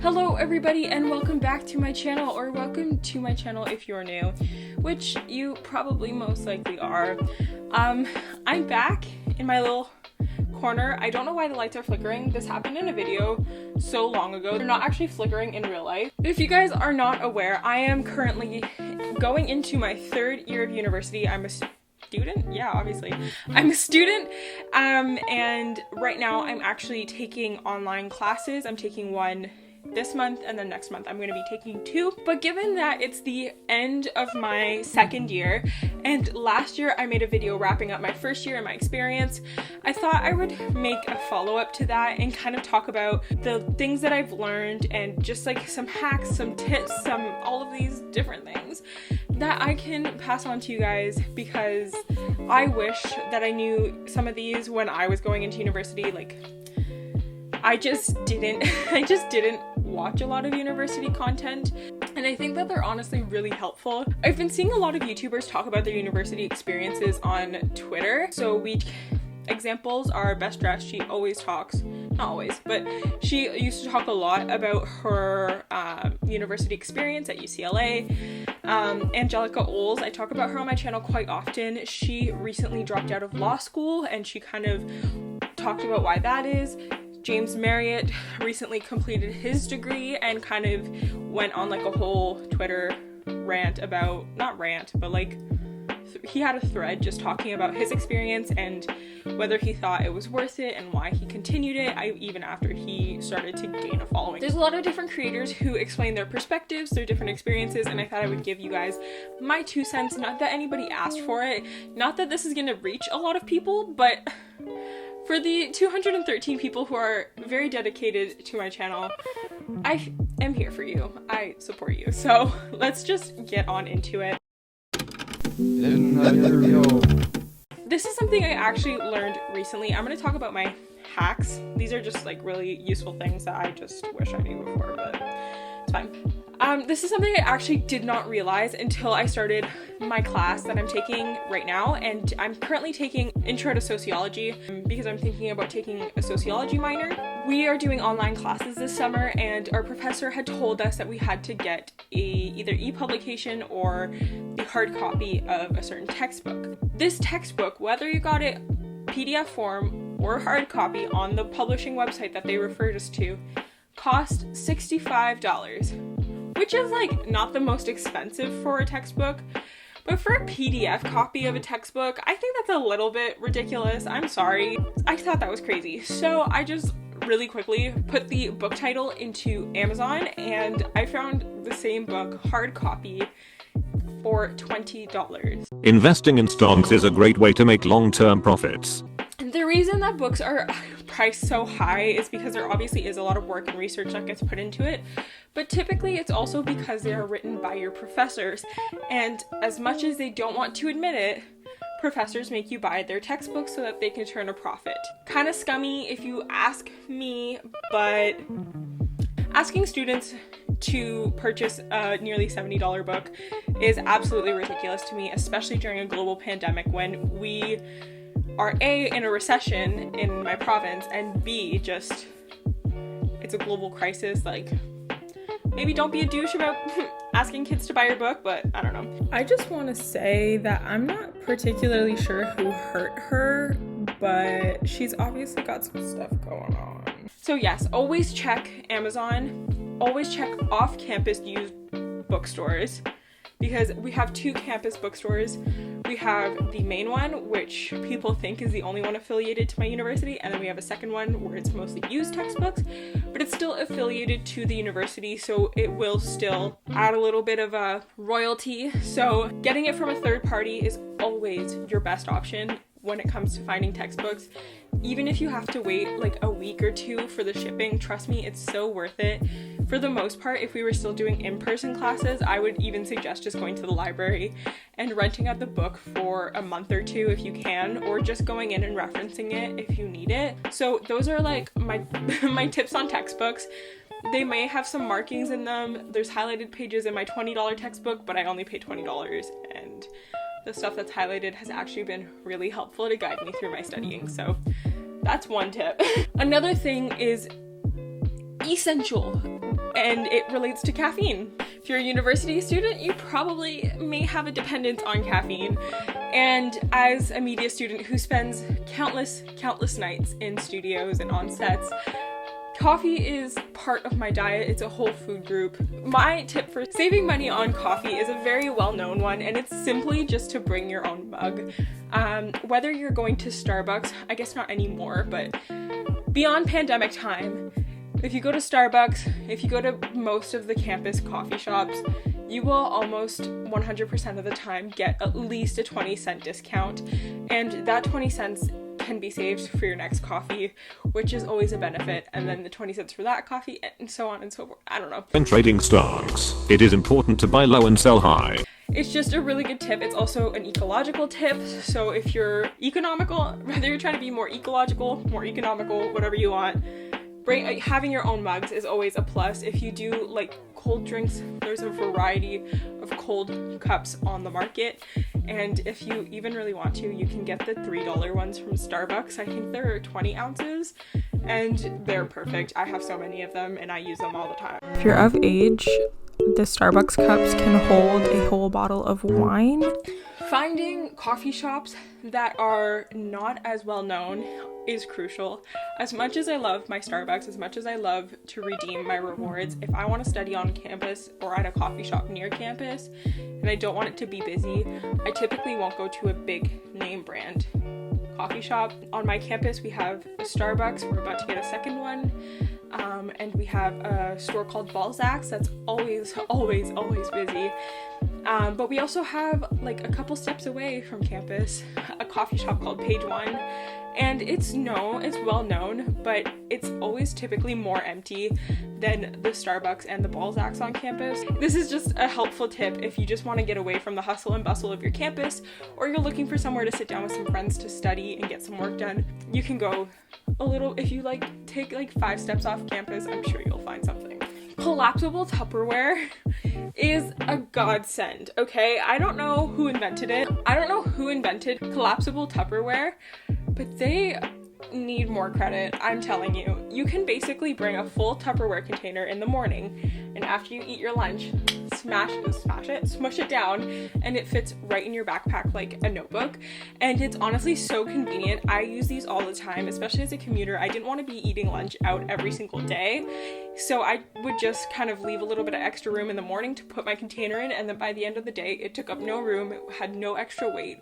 Hello everybody and welcome back to my channel, or welcome to my channel if you're new, which you probably most likely are. I'm back in my little corner. I don't know why the lights are flickering. This happened in a video so long ago. They're not actually flickering in real life. If you guys are not aware, I am currently going into my third year of university. I'm a student? Yeah, obviously. I'm a student, and right now I'm actually taking online classes. I'm taking one this month, and then next month I'm going to be taking two. But given that it's the end of my second year, and last year I made a video wrapping up my first year and my experience, I thought I would make a follow-up to that and kind of talk about the things that I've learned and just like some hacks, some tips, all of these different things that I can pass on to you guys, because I wish that I knew some of these when I was going into university. Like, I just didn't watch a lot of university content, and I think that they're honestly really helpful. I've been seeing a lot of YouTubers talk about their university experiences on Twitter. So examples are Best Dressed. She always talks, not always, but she used to talk a lot about her university experience at UCLA. Angelica Oles, I talk about her on my channel quite often. She recently dropped out of law school, and she kind of talked about why that is. James Marriott recently completed his degree and kind of went on like a whole Twitter rant about, not rant, but like he had a thread just talking about his experience and whether he thought it was worth it and why he continued it, even after he started to gain a following. There's a lot of different creators who explain their perspectives, their different experiences, and I thought I would give you guys my 2 cents. Not that anybody asked for it, not that this is gonna reach a lot of people, but for the 213 people who are very dedicated to my channel, I am here for you. I support you. So let's just get on into it. This is something I actually learned recently. I'm going to talk about my hacks. These are just like really useful things that I just wish I knew before, but it's fine. This is something I actually did not realize until I started my class that I'm taking right now, and I'm currently taking Intro to Sociology because I'm thinking about taking a sociology minor. We are doing online classes this summer, and our professor had told us that we had to get either e-publication or the hard copy of a certain textbook. This textbook, whether you got it PDF form or hard copy on the publishing website that they referred us to, cost $65. Which is like not the most expensive for a textbook, but for a PDF copy of a textbook, I think that's a little bit ridiculous. I'm sorry. I thought that was crazy. So I just really quickly put the book title into Amazon, and I found the same book hard copy for $20. Investing in stocks is a great way to make long-term profits. The reason that books are priced so high is because there obviously is a lot of work and research that gets put into it, but typically it's also because they are written by your professors, and as much as they don't want to admit it, professors make you buy their textbooks so that they can turn a profit. Kind of scummy if you ask me, but asking students to purchase a nearly $70 book is absolutely ridiculous to me, especially during a global pandemic when we are A, in a recession in my province, and B, just, it's a global crisis. Like, maybe don't be a douche about asking kids to buy your book, but I don't know. I just want to say that I'm not particularly sure who hurt her, but she's obviously got some stuff going on. So yes, always check Amazon, always check off-campus used bookstores, because we have 2 campus bookstores. We have the main one, which people think is the only one affiliated to my university, and then we have a second one where it's mostly used textbooks, but it's still affiliated to the university, so it will still add a little bit of a royalty. So getting it from a third party is always your best option when it comes to finding textbooks. Even if you have to wait like a week or 2 for the shipping, trust me, it's so worth it. For the most part, if we were still doing in-person classes, I would even suggest just going to the library and renting out the book for a month or 2 if you can, or just going in and referencing it if you need it. So those are like my my tips on textbooks. They may have some markings in them. There's highlighted pages in my $20 textbook, but I only paid $20, and the stuff that's highlighted has actually been really helpful to guide me through my studying. So that's one tip. Another thing is essential and it relates to caffeine. If you're a university student, you probably may have a dependence on caffeine. And as a media student who spends countless nights in studios and on sets, coffee is part of my diet. It's a whole food group. My tip for saving money on coffee is a very well-known one, and it's simply just to bring your own mug. Whether you're going to Starbucks, I guess not anymore, but beyond pandemic time, if you go to Starbucks, if you go to most of the campus coffee shops, you will almost 100% of the time get at least a 20-cent discount, and that 20 cents can be saved for your next coffee, which is always a benefit, and then the 20 cents for that coffee, and so on and so forth. I don't know. When trading stocks, it is important to buy low and sell high. It's just a really good tip. It's also an ecological tip, so if you're economical, whether you're trying to be more ecological, more economical, whatever you want, having your own mugs is always a plus. If you do like cold drinks, there's a variety of cold cups on the market, and if you even really want to, you can get the $3 ones from Starbucks. I think they're 20 ounces and they're perfect. I have so many of them and I use them all the time. If you're of age, the Starbucks cups can hold a whole bottle of wine. Finding coffee shops that are not as well known is crucial. As much as I love my Starbucks, as much as I love to redeem my rewards, if I want to study on campus or at a coffee shop near campus and I don't want it to be busy, I typically won't go to a big name brand coffee shop. On my campus we have a Starbucks, we're about to get a second one, and we have a store called Balzac's that's always busy. But we also have, like, a couple steps away from campus, a coffee shop called Page One, and it's well known, but it's always typically more empty than the Starbucks and the Balzac's on campus. This is just a helpful tip if you just want to get away from the hustle and bustle of your campus, or you're looking for somewhere to sit down with some friends to study and get some work done. You can go a little, if you take 5 steps off campus, I'm sure you'll find something. Collapsible Tupperware is a godsend, okay? I don't know who invented it. I don't know who invented collapsible Tupperware, but they need more credit, I'm telling you. You can basically bring a full Tupperware container in the morning, and after you eat your lunch, smush it down, and it fits right in your backpack like a notebook. And it's honestly so convenient. I use these all the time, especially as a commuter. I didn't want to be eating lunch out every single day, so I would just kind of leave a little bit of extra room in the morning to put my container in, and then by the end of the day it took up no room, it had no extra weight,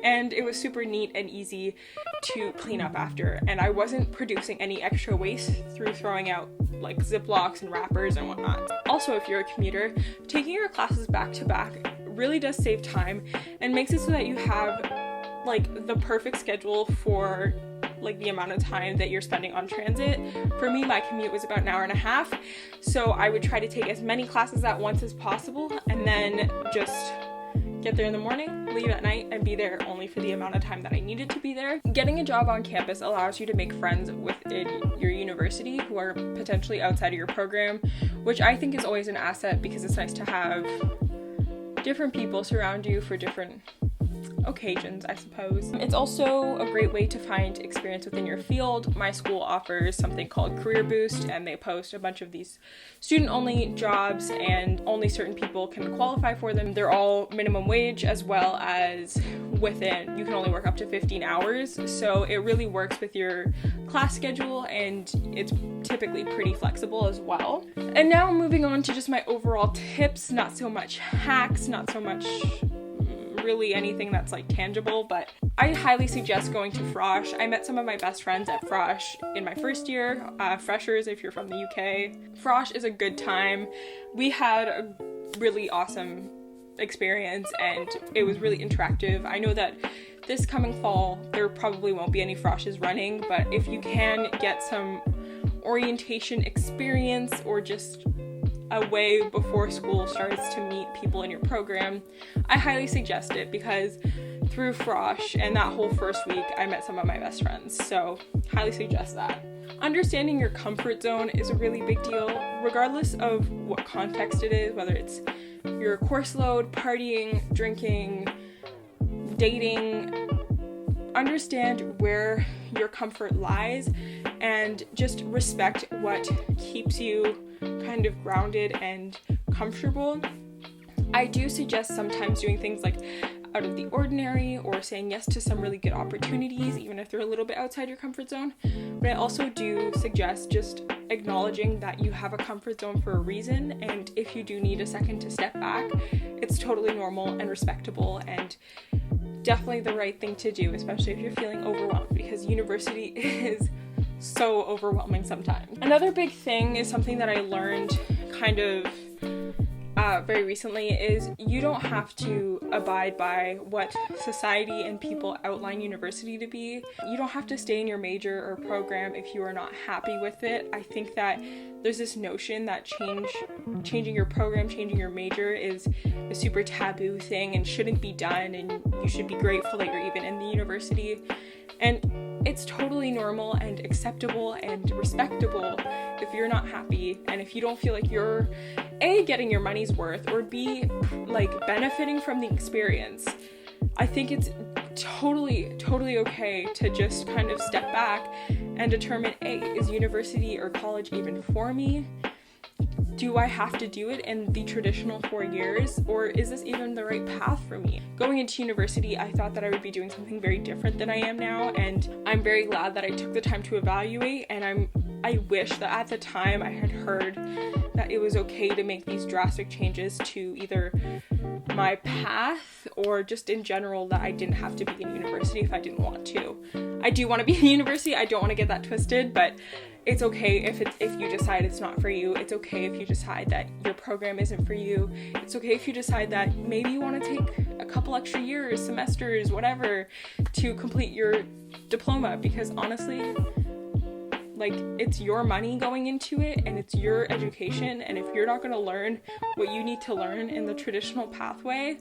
and it was super neat and easy to clean up after, and I wasn't producing any extra waste through throwing out like Ziplocs and wrappers and whatnot. Also, if you're a commuter, taking your classes back to back really does save time and makes it so that you have like the perfect schedule for like the amount of time that you're spending on transit. For me, my commute was about an hour and a half, so I would try to take as many classes at once as possible and then just get there in the morning, leave at night, and be there only for the amount of time that I needed to be there. Getting a job on campus allows you to make friends within your university who are potentially outside of your program, which I think is always an asset because it's nice to have different people surround you for different occasions, I suppose. It's also a great way to find experience within your field. My school offers something called Career Boost, and they post a bunch of these student-only jobs, and only certain people can qualify for them. They're all minimum wage, as well as you can only work up to 15 hours, so it really works with your class schedule, and it's typically pretty flexible as well. And now moving on to just my overall tips, not so much hacks, not so much really anything that's like tangible, but I highly suggest going to Frosh. I met some of my best friends at Frosh in my first year, freshers if you're from the UK. Frosh is a good time. We had a really awesome experience and it was really interactive. I know that this coming fall there probably won't be any Froshes running, but if you can get some orientation experience or just a way before school starts to meet people in your program, I highly suggest it, because through Frosh and that whole first week I met some of my best friends, so highly suggest that. Understanding your comfort zone is a really big deal, regardless of what context it is, whether it's your course load, partying, drinking, dating. Understand where your comfort lies and just respect what keeps you kind of grounded and comfortable, I do suggest sometimes doing things like out of the ordinary or saying yes to some really good opportunities, even if they're a little bit outside your comfort zone. But I also do suggest just acknowledging that you have a comfort zone for a reason, and if you do need a second to step back, it's totally normal and respectable and definitely the right thing to do, especially if you're feeling overwhelmed, because university is so overwhelming sometimes. Another big thing is something that I learned kind of very recently is you don't have to abide by what society and people outline university to be. You don't have to stay in your major or program if you are not happy with it. I think that there's this notion that changing your program, changing your major is a super taboo thing and shouldn't be done, and you should be grateful that you're even in the university. And it's totally normal and acceptable and respectable if you're not happy and if you don't feel like you're A, getting your money's worth, or B, like benefiting from the experience. I think it's totally okay to just kind of step back and determine, A, is university or college even for me? Do I have to do it in the traditional 4 years, or is this even the right path for me? Going into university, I thought that I would be doing something very different than I am now, and I'm very glad that I took the time to evaluate, and I wish that at the time I had heard that it was okay to make these drastic changes to either my path or just in general that I didn't have to be in university if I didn't want to. I do want to be in university, I don't want to get that twisted, but it's okay if you decide it's not for you. It's okay if you decide that your program isn't for you. It's okay if you decide that maybe you want to take a couple extra years, semesters, whatever, to complete your diploma, because honestly, like, it's your money going into it and it's your education, and if you're not going to learn what you need to learn in the traditional pathway,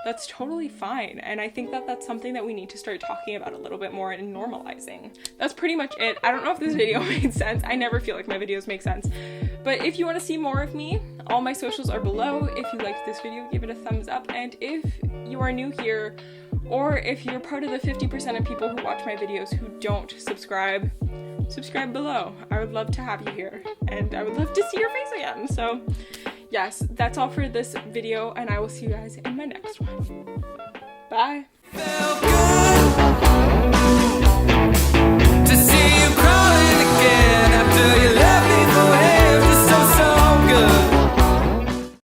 that's totally fine. And I think that that's something that we need to start talking about a little bit more and normalizing. That's pretty much it. I don't know if this video made sense. I never feel like my videos make sense. But if you want to see more of me, all my socials are below. If you liked this video, give it a thumbs up. And if you are new here, or if you're part of the 50% of people who watch my videos who don't subscribe below. I would love to have you here, and I would love to see your face again. So yes, that's all for this video, and I will see you guys in my next one. Bye.